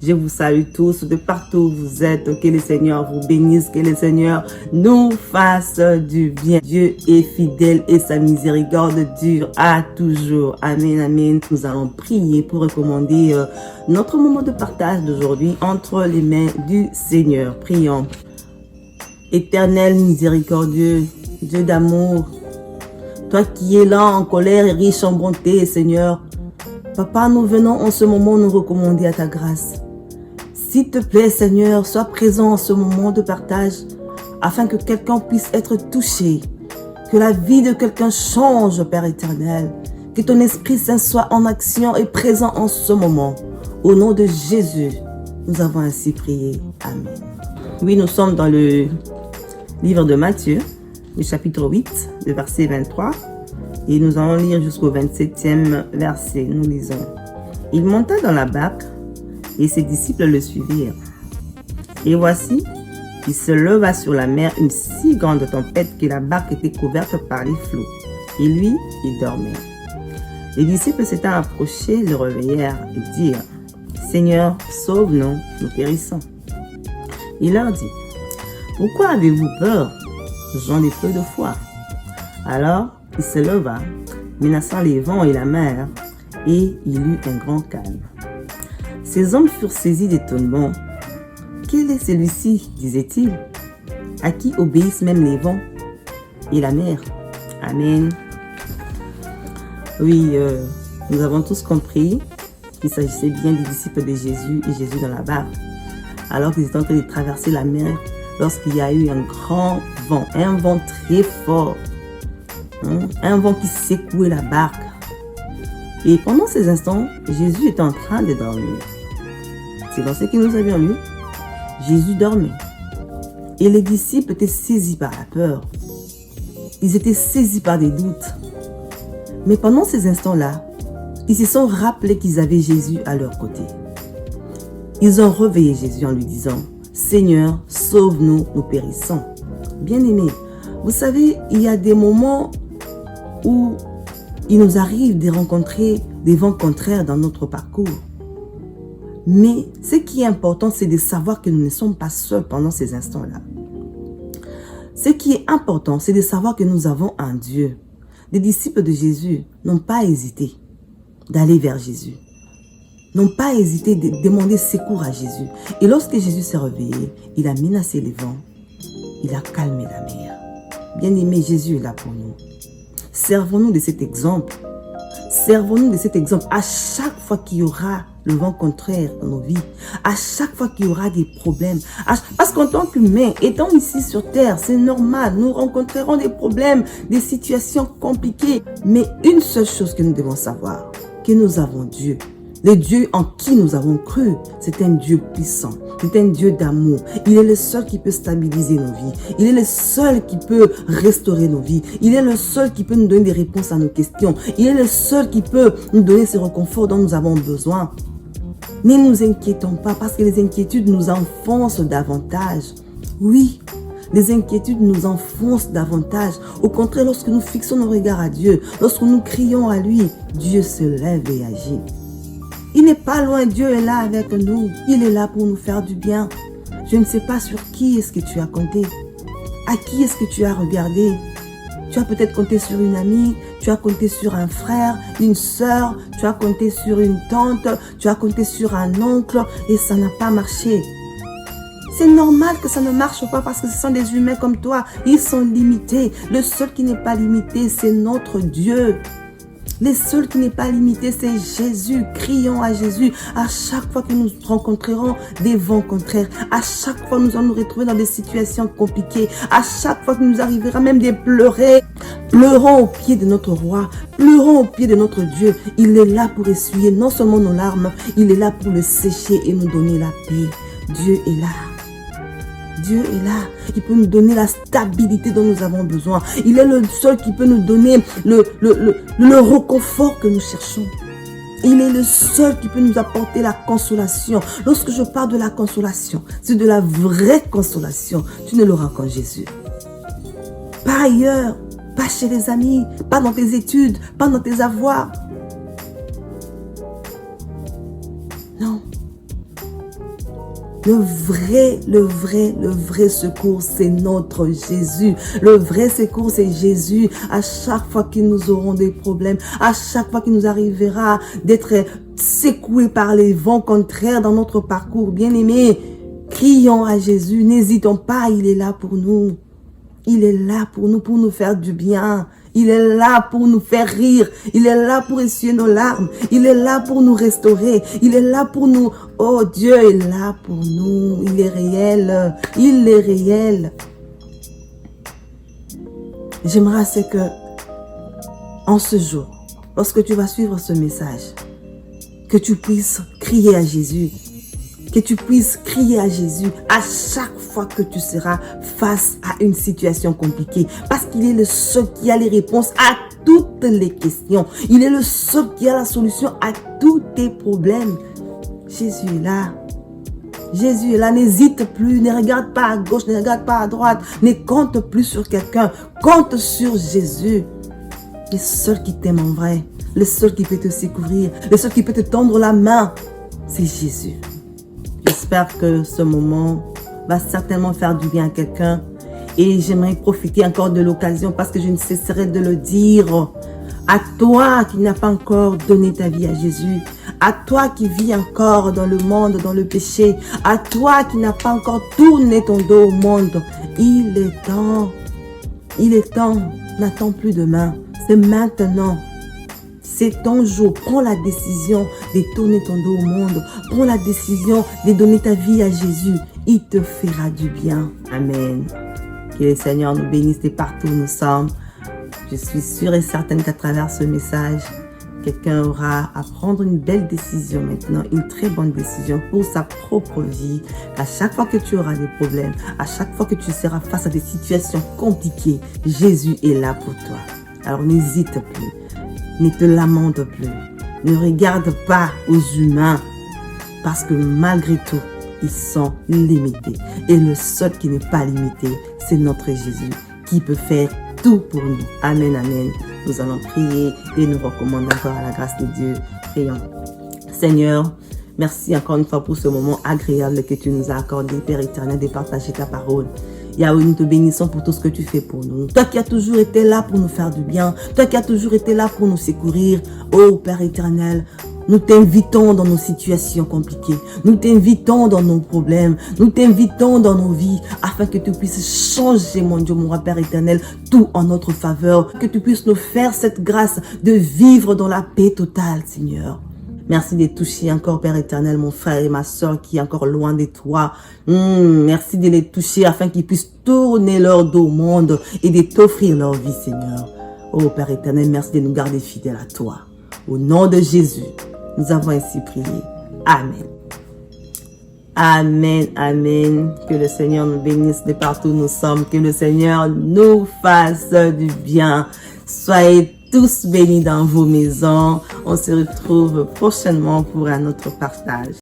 Je vous salue tous de partout où vous êtes. Que le Seigneur vous bénisse, que le Seigneur nous fasse du bien. Dieu est fidèle et sa miséricorde dure à toujours. Amen, amen. Nous allons prier pour recommander notre moment de partage d'aujourd'hui entre les mains du Seigneur. Prions. Éternel miséricordieux, Dieu d'amour, toi qui es lent en colère et riche en bonté, Seigneur, Papa, nous venons en ce moment nous recommander à ta grâce. S'il te plaît, Seigneur, sois présent en ce moment de partage afin que quelqu'un puisse être touché, que la vie de quelqu'un change, Père éternel, que ton Esprit Saint soit en action et présent en ce moment. Au nom de Jésus, nous avons ainsi prié. Amen. Oui, nous sommes dans le livre de Matthieu, le chapitre 8, le verset 23, et nous allons lire jusqu'au 27e verset. Nous lisons. Il monta dans la barque, et ses disciples le suivirent. Et voici, il se leva sur la mer une si grande tempête que la barque était couverte par les flots. Et lui, il dormait. Les disciples s'étant approchés, le réveillèrent et dirent, « Seigneur, sauve-nous, nous périssons. » Il leur dit, « Pourquoi avez-vous peur, gens de peu de foi ?» Alors, il se leva, menaçant les vents et la mer, et il eut un grand calme. Ces hommes furent saisis d'étonnement. « Quel est celui-ci, disait-il, à qui obéissent même les vents et la mer ?» Amen. Oui, nous avons tous compris qu'il s'agissait bien des disciples de Jésus et Jésus dans la barque. Alors qu'ils étaient en train de traverser la mer, lorsqu'il y a eu un grand vent, un vent très fort, un vent qui secouait la barque. Et pendant ces instants, Jésus était en train de dormir. C'est dans ce que nous avions lu. Jésus dormait. Et les disciples étaient saisis par la peur. Ils étaient saisis par des doutes. Mais pendant ces instants-là, ils se sont rappelés qu'ils avaient Jésus à leur côté. Ils ont réveillé Jésus en lui disant, « Seigneur, sauve-nous, nous périssons. » Bien-aimés, vous savez, il y a des moments où il nous arrive de rencontrer des vents contraires dans notre parcours. Mais ce qui est important, c'est de savoir que nous ne sommes pas seuls pendant ces instants-là. Ce qui est important, c'est de savoir que nous avons un Dieu. Les disciples de Jésus n'ont pas hésité d'aller vers Jésus. N'ont pas hésité de demander secours à Jésus. Et lorsque Jésus s'est réveillé, il a menacé les vents. Il a calmé la mer. Bien-aimé, Jésus est là pour nous. Servons-nous de cet exemple. Servons-nous de cet exemple à chaque fois qu'il y aura le vent contraire dans nos vies, à chaque fois qu'il y aura des problèmes. Parce qu'en tant qu'humains, étant ici sur terre, c'est normal, nous rencontrerons des problèmes, des situations compliquées. Mais une seule chose que nous devons savoir, que nous avons Dieu. Le Dieu en qui nous avons cru, c'est un Dieu puissant, c'est un Dieu d'amour. Il est le seul qui peut stabiliser nos vies. Il est le seul qui peut restaurer nos vies. Il est le seul qui peut nous donner des réponses à nos questions. Il est le seul qui peut nous donner ce réconfort dont nous avons besoin. Ne nous inquiétons pas parce que les inquiétudes nous enfoncent davantage. Oui, les inquiétudes nous enfoncent davantage. Au contraire, lorsque nous fixons nos regards à Dieu, lorsque nous crions à lui, Dieu se lève et agit. Il n'est pas loin, Dieu est là avec nous. Il est là pour nous faire du bien. Je ne sais pas sur qui est-ce que tu as compté. À qui est-ce que tu as regardé? Tu as peut-être compté sur une amie, tu as compté sur un frère, une sœur, tu as compté sur une tante, tu as compté sur un oncle et ça n'a pas marché. C'est normal que ça ne marche pas parce que ce sont des humains comme toi. Ils sont limités. Le seul qui n'est pas limité, c'est notre Dieu. Le seul qui n'est pas limité, c'est Jésus. Crions à Jésus. À chaque fois que nous rencontrerons des vents contraires, à chaque fois que nous allons nous retrouver dans des situations compliquées, à chaque fois que nous arrivera même de pleurer, pleurons au pied de notre roi, pleurons au pied de notre Dieu. Il est là pour essuyer non seulement nos larmes, il est là pour le sécher et nous donner la paix. Dieu est là. Dieu est là, il peut nous donner la stabilité dont nous avons besoin. Il est le seul qui peut nous donner le réconfort que nous cherchons. Il est le seul qui peut nous apporter la consolation. Lorsque je parle de la consolation, c'est de la vraie consolation. Tu ne l'auras qu'en Jésus. Pas ailleurs, pas chez les amis, pas dans tes études, pas dans tes avoirs. Non. Le vrai secours, c'est notre Jésus. Le vrai secours, c'est Jésus. À chaque fois que nous aurons des problèmes, à chaque fois qu'il nous arrivera d'être secoués par les vents contraires dans notre parcours, bien-aimés, crions à Jésus, n'hésitons pas, il est là pour nous. Il est là pour nous faire du bien. Il est là pour nous faire rire. Il est là pour essuyer nos larmes. Il est là pour nous restaurer. Il est là pour nous. Oh, Dieu est là pour nous. Il est réel. Il est réel. J'aimerais assez que, en ce jour, lorsque tu vas suivre ce message, que tu puisses crier à Jésus. Que tu puisses crier à Jésus à chaque fois que tu seras face à une situation compliquée. Parce qu'il est le seul qui a les réponses à toutes les questions. Il est le seul qui a la solution à tous tes problèmes. Jésus est là. Jésus est là. N'hésite plus. Ne regarde pas à gauche. Ne regarde pas à droite. Ne compte plus sur quelqu'un. Compte sur Jésus. Le seul qui t'aime en vrai. Le seul qui peut te secourir. Le seul qui peut te tendre la main. C'est Jésus. J'espère que ce moment va certainement faire du bien à quelqu'un. Et j'aimerais profiter encore de l'occasion parce que je ne cesserai de le dire. À toi qui n'as pas encore donné ta vie à Jésus. À toi qui vis encore dans le monde, dans le péché. À toi qui n'as pas encore tourné ton dos au monde. Il est temps. Il est temps. N'attends plus demain. C'est maintenant. C'est ton jour. Prends la décision de tourner ton dos au monde. Prends la décision de donner ta vie à Jésus. Il te fera du bien. Amen. Que le Seigneur nous bénisse de partout où nous sommes. Je suis sûre et certaine qu'à travers ce message, quelqu'un aura à prendre une belle décision maintenant, une très bonne décision pour sa propre vie. À chaque fois que tu auras des problèmes, à chaque fois que tu seras face à des situations compliquées, Jésus est là pour toi. Alors n'hésite plus. Ne te lamente plus. Ne regarde pas aux humains. Parce que malgré tout, ils sont limités. Et le seul qui n'est pas limité, c'est notre Jésus qui peut faire tout pour nous. Amen, amen. Nous allons prier et nous recommandons encore à la grâce de Dieu. Prions. Seigneur, merci encore une fois pour ce moment agréable que tu nous as accordé, Père éternel, de partager ta parole. Yahweh, nous te bénissons pour tout ce que tu fais pour nous. Toi qui as toujours été là pour nous faire du bien. Toi qui as toujours été là pour nous secourir. Oh Père éternel, nous t'invitons dans nos situations compliquées. Nous t'invitons dans nos problèmes. Nous t'invitons dans nos vies afin que tu puisses changer, mon Dieu, mon roi Père éternel, tout en notre faveur. Que tu puisses nous faire cette grâce de vivre dans la paix totale, Seigneur. Merci de toucher encore, Père éternel, mon frère et ma soeur qui est encore loin de toi. Merci de les toucher afin qu'ils puissent tourner leur dos au monde et de t'offrir leur vie, Seigneur. Oh, Père éternel, merci de nous garder fidèles à toi. Au nom de Jésus, nous avons ainsi prié. Amen. Amen, amen. Que le Seigneur nous bénisse de partout où nous sommes. Que le Seigneur nous fasse du bien. Soyez tous bénis dans vos maisons. On se retrouve prochainement pour un autre partage.